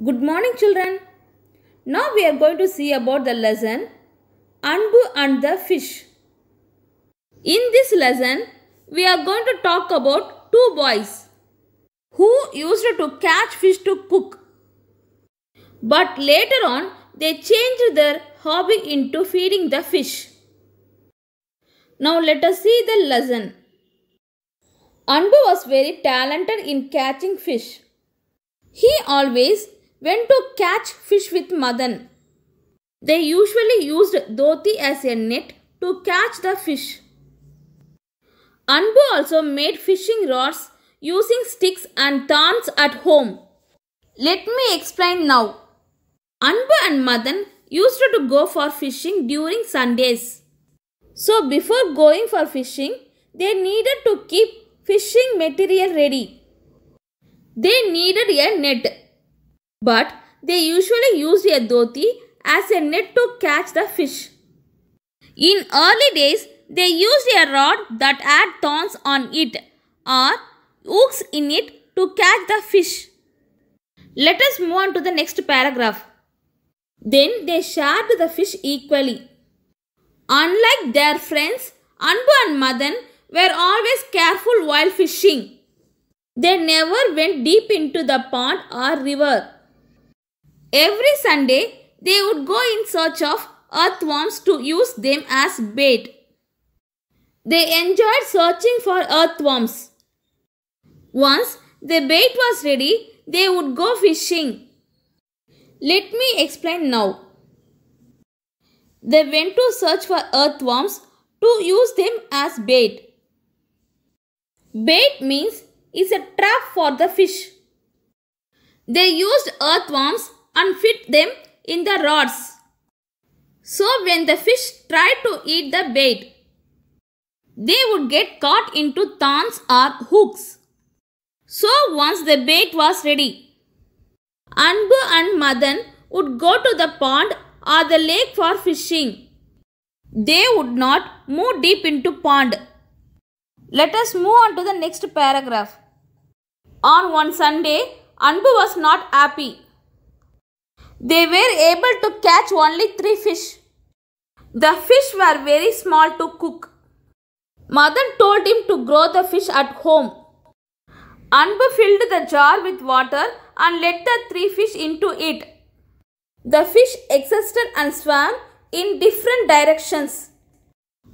Good morning, children. Now we are going to see about the lesson Anbu and the fish. In this lesson, we are going to talk about two boys who used to catch fish to cook. But later on, they changed their hobby into feeding the fish. Now let us see the lesson. Anbu was very talented in catching fish. He always went to catch fish with Madan. They usually used dhoti as a net to catch the fish. Anbu also made fishing rods using sticks and thorns at home. Let me explain now. Anbu and Madan used to go for fishing during Sundays. So before going for fishing, they needed to keep fishing material ready. They needed a net. But they usually used a dhoti as a net to catch the fish. In early days, they used a rod that had thorns on it or hooks in it to catch the fish. Let us move on to the next paragraph. Then they shared the fish equally. Unlike their friends, Anbu and Madan were always careful while fishing. They never went deep into the pond or river. Every Sunday, they would go in search of earthworms to use them as bait. They enjoyed searching for earthworms. Once the bait was ready, they would go fishing. Let me explain now. They went to search for earthworms to use them as bait. Bait means it's a trap for the fish. They used earthworms and fit them in the rods. So when the fish tried to eat the bait, they would get caught into thorns or hooks. So once the bait was ready, Anbu and Madan would go to the pond or the lake for fishing. They would not move deep into pond. Let us move on to the next paragraph. On one Sunday, Anbu was not happy. They were able to catch only 3 fish. The fish were very small to cook. Madan told him to grow the fish at home. Anbu filled the jar with water and let the 3 fish into it. The fish existed and swam in different directions.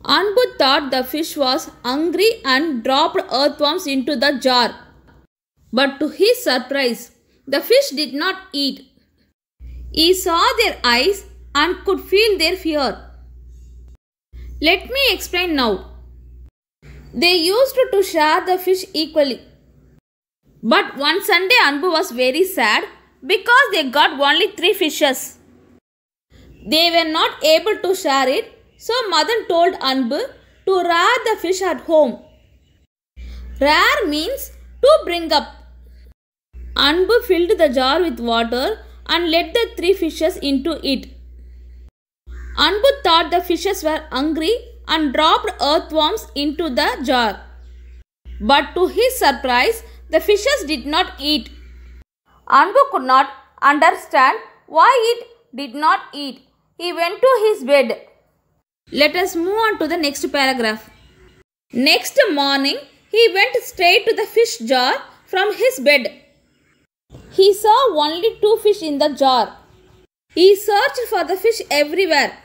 Anbu thought the fish was hungry and dropped earthworms into the jar. But to his surprise, the fish did not eat. He saw their eyes and could feel their fear. Let me explain now. They used to share the fish equally. But one Sunday Anbu was very sad because they got only 3 fishes. They were not able to share it, so Madan told Anbu to rear the fish at home. Rear means to bring up. Anbu filled the jar with water and let the 3 fishes into it. Anbu thought the fishes were hungry and dropped earthworms into the jar. But to his surprise, the fishes did not eat. Anbu could not understand why it did not eat. He went to his bed. Let us move on to the next paragraph. Next morning, he went straight to the fish jar from his bed. He saw only 2 fish in the jar. He searched for the fish everywhere.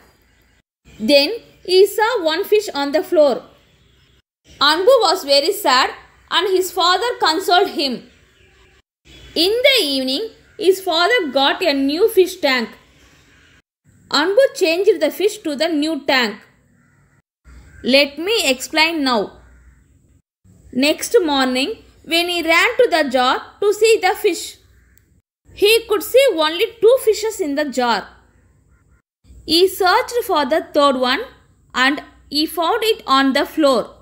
Then he saw 1 fish on the floor. Anbu was very sad and his father consoled him. In the evening, his father got a new fish tank. Anbu changed the fish to the new tank. Let me explain now. Next morning, when he ran to the jar to see the fish, he could see only 2 fishes in the jar. He searched for the third one and he found it on the floor.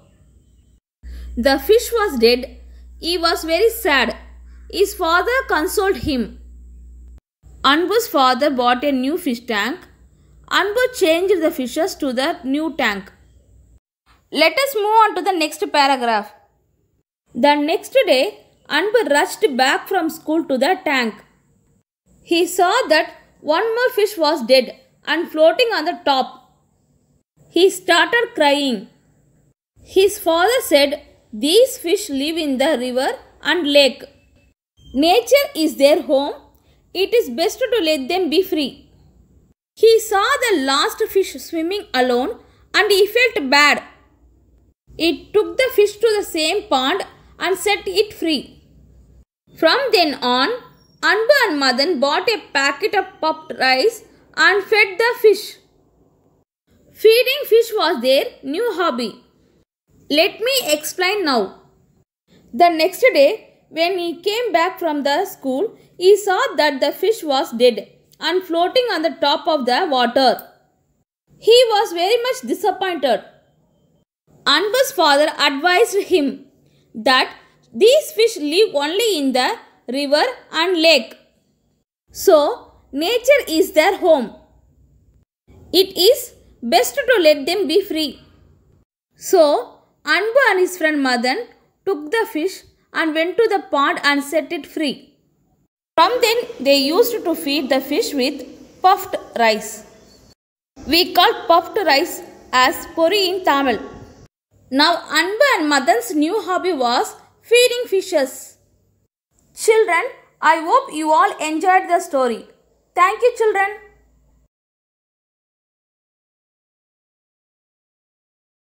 The fish was dead. He was very sad. His father consoled him. Anbu's father bought a new fish tank. Anbu changed the fishes to the new tank. Let us move on to the next paragraph. The next day, Anbu rushed back from school to the tank. He saw that one more fish was dead and floating on the top. He started crying. His father said, "These fish live in the river and lake. Nature is their home. It is best to let them be free." He saw the last fish swimming alone and he felt bad. He took the fish to the same pond and set it free. From then on, Anbu and Madan bought a packet of puffed rice and fed the fish. Feeding fish was their new hobby. Let me explain now. The next day, when he came back from the school, he saw that the fish was dead and floating on the top of the water. He was very much disappointed. Anbu's father advised him that these fish live only in the river and lake. So, nature is their home. It is best to let them be free. So, Anbu and his friend Madan took the fish and went to the pond and set it free. From then, they used to feed the fish with puffed rice. We call puffed rice as pori in Tamil. Now, Anbu and Madan's new hobby was feeding fishes. Children, I hope you all enjoyed the story. Thank you, children.